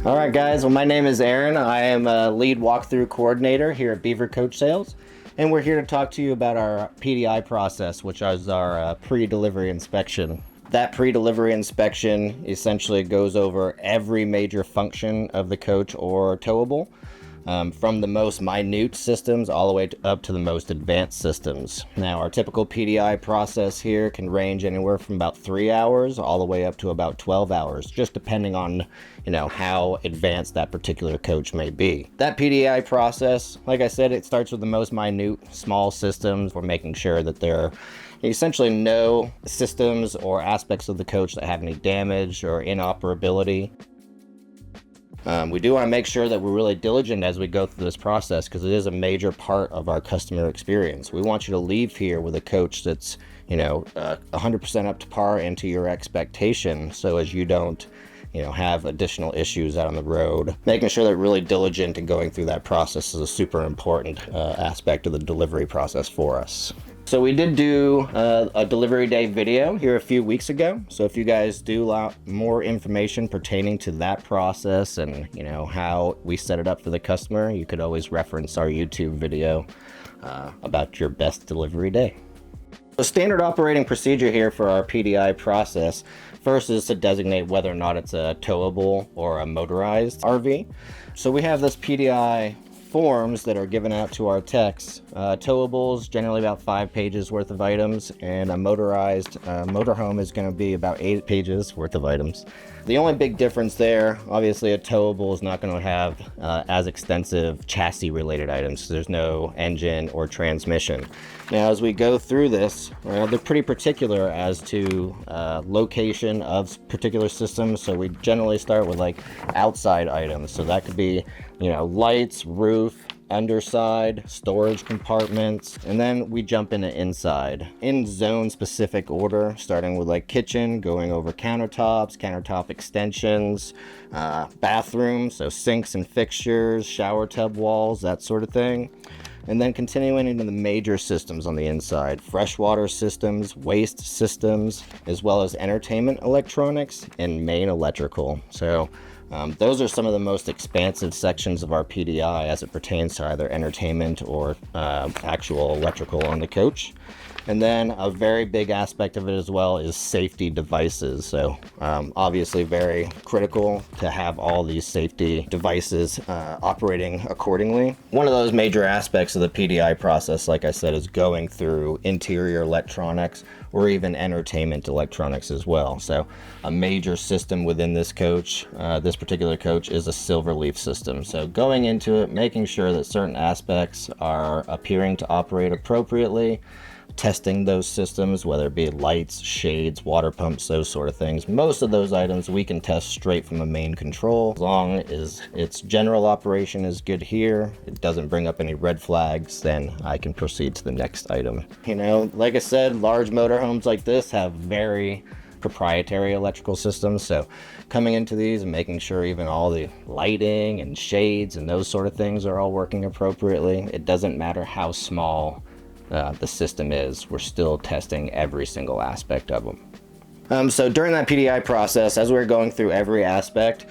All right, guys. Well, my name is Aaron. I am a lead walkthrough coordinator here at Beaver Coach Sales, and we're here to talk to you about our PDI process, which is our pre-delivery inspection. That pre-delivery inspection essentially goes over every major function of the coach or towable, from the most minute systems all the way up to the most advanced systems. Now, our typical PDI process here can range anywhere from about 3 hours all the way up to about 12 hours, just depending on, how advanced that particular coach may be. That PDI process, like I said, it starts with the most minute, small systems. We're making sure that there are essentially no systems or aspects of the coach that have any damage or inoperability. We do want to make sure that we're really diligent as we go through this process, because it is a major part of our customer experience. We want you to leave here with a coach that's 100% up to par and to your expectation, so as you don't have additional issues out on the road. Making sure that we're really diligent in going through that process is a super important aspect of the delivery process for us. So we did do a delivery day video here a few weeks ago. So if you guys do want more information pertaining to that process and how we set it up for the customer, you could always reference our YouTube video about your best delivery day. The standard operating procedure here for our PDI process first is to designate whether or not it's a towable or a motorized RV. So we have this PDI forms that are given out to our techs. Towables, generally about 5 pages worth of items, and a motorized motorhome is going to be about 8 pages worth of items. The only big difference there, obviously a towable is not going to have as extensive chassis related items. So there's no engine or transmission. Now as we go through this, they're pretty particular as to location of particular systems. So we generally start with like outside items. So that could be lights, roof, underside, storage compartments, and then we jump into inside in zone specific order, starting with like kitchen, going over countertops, countertop extensions, bathrooms, so sinks and fixtures, shower tub walls, that sort of thing. And then continuing into the major systems on the inside, freshwater systems, waste systems, as well as entertainment electronics and main electrical. So those are some of the most expansive sections of our PDI as it pertains to either entertainment or actual electrical on the coach. And then a very big aspect of it as well is safety devices. So obviously very critical to have all these safety devices operating accordingly. One of those major aspects of the PDI process, like I said, is going through interior electronics or even entertainment electronics as well. So a major system within this coach, this particular coach, is a Silverleaf system. So going into it, making sure that certain aspects are appearing to operate appropriately, testing those systems, whether it be lights, shades, water pumps, those sort of things. Most of those items we can test straight from a main control. As long as its general operation is good here, it doesn't bring up any red flags, then I can proceed to the next item. Like I said, large motorhomes like this have very proprietary electrical systems, so coming into these and making sure even all the lighting and shades and those sort of things are all working appropriately. It doesn't matter how small the system is, we're still testing every single aspect of them. So during that PDI process, as we're going through every aspect,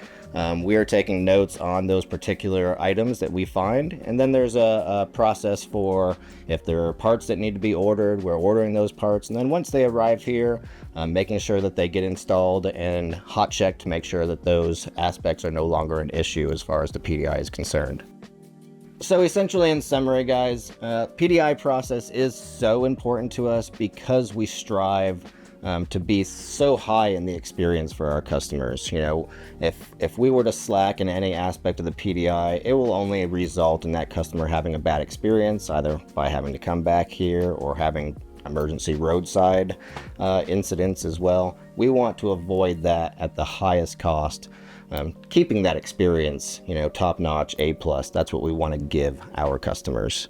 we are taking notes on those particular items that we find, and then there's a process for if there are parts that need to be ordered, we're ordering those parts, and then once they arrive here, making sure that they get installed and hot checked to make sure that those aspects are no longer an issue as far as the PDI is concerned. So essentially, in summary, guys, PDI process is so important to us because we strive to be so high in the experience for our customers. If we were to slack in any aspect of the PDI, it will only result in that customer having a bad experience, either by having to come back here or having emergency roadside incidents as well. We want to avoid that at the highest cost. Keeping that experience, top notch, A+, that's what we want to give our customers.